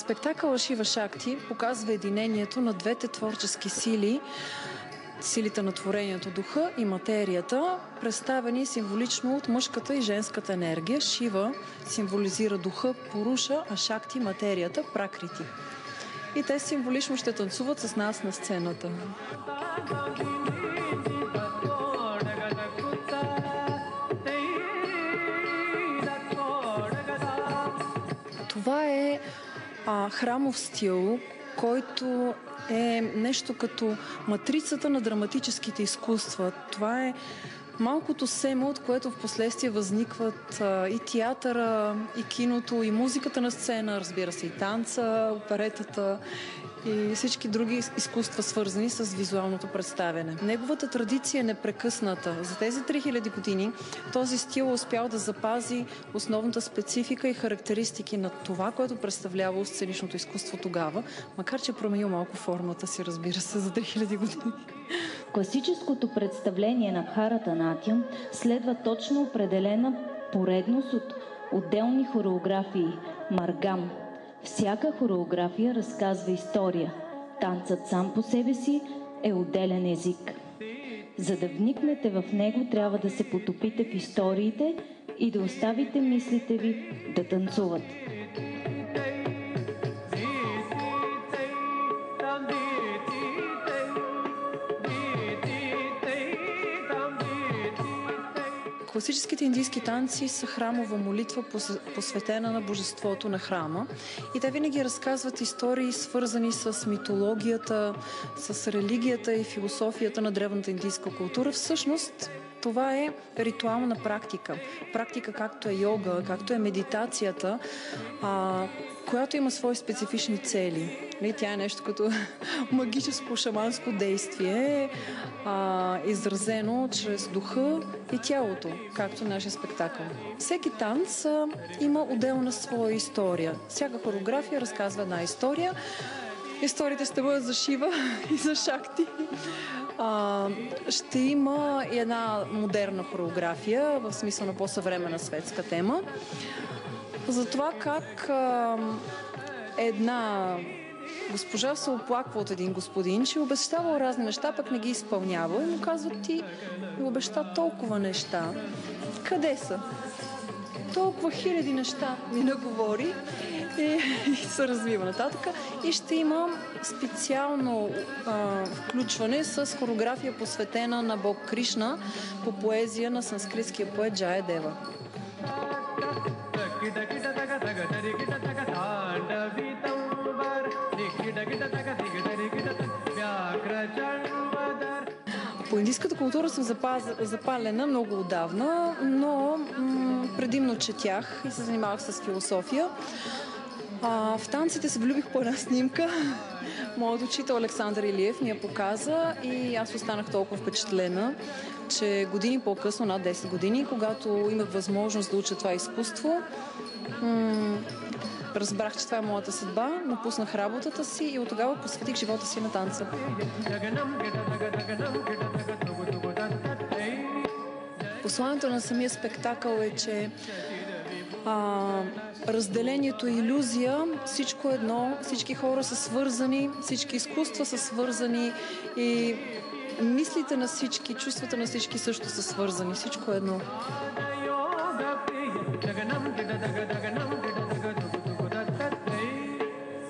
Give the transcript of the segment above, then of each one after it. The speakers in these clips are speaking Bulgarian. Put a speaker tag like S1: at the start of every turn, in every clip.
S1: Спектакъл Шива Шакти показва единението на двете творчески сили, силите на творението, духа и материята, представени символично от мъжката и женската енергия. Шива символизира духа, Пуруша, а Шакти – материята, Пракрити. И те символично ще танцуват с нас на сцената. Това е храмов стил, който е нещо като матрицата на драматическите изкуства. Това е малкото семе, от което в последствие възникват и театъра, и киното, и музиката на сцена, разбира се, и танца, оперетата и всички други изкуства, свързани с визуалното представяне. Неговата традиция е непрекъсната. За тези 3000 години този стил е успял да запази основната специфика и характеристики на това, което представлява сценичното изкуство тогава, макар че променил малко формата си, разбира се, за 3000 години.
S2: Класическото представление на Бхаратанатям следва точно определена поредност от отделни хореографии – маргам. Всяка хореография разказва история. Танцът сам по себе си е отделен език. За да вникнете в него, трябва да се потопите в историите и да оставите мислите ви да танцуват.
S1: Класическите индийски танци са храмова молитва, посветена на божеството на храма. И те винаги разказват истории, свързани с митологията, с религията и философията на древната индийска култура. Всъщност, това е ритуална практика. Практика както е йога, както е медитацията, която има свои специфични цели. Тя е нещо като магическо шаманско действие, изразено чрез духа и тялото, както нашия спектакъл. Всеки танц има отделна своя история. Всяка хореография разказва една история. Историите ще бъдат за Шива и за Шакти. Ще има и една модерна хореография, в смисъл на по-съвременна светска тема. За това как една госпожа се оплаква от един господин, че обещавал разни неща, пък не ги изпълнява. И му казват: ти ми обеща толкова неща. Къде са? Толкова хиляди неща ми наговори и се развива нататък. И ще има специално включване с хореография, посветена на Бог Кришна по поезия на санскритския поет Джая Дева. По индийската култура съм запалена много отдавна, но предимно четях и се занимавах с философия. В танците се влюбих по една снимка. Моят учител Александър Илиев ми я показа и аз останах толкова впечатлена, че години по-късно, над 10 години, когато имах възможност да уча това изкуство, разбрах, че това е моята съдба, напуснах работата си и оттогава посветих живота си на танца. Посланието на самия спектакъл е, че разделението е илюзия, всичко е едно, всички хора са свързани, всички изкуства са свързани и мислите на всички, чувствата на всички също са свързани, всичко е едно.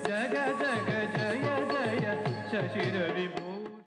S1: Jaya Jaya Jaya Jaya Shashira Vibhu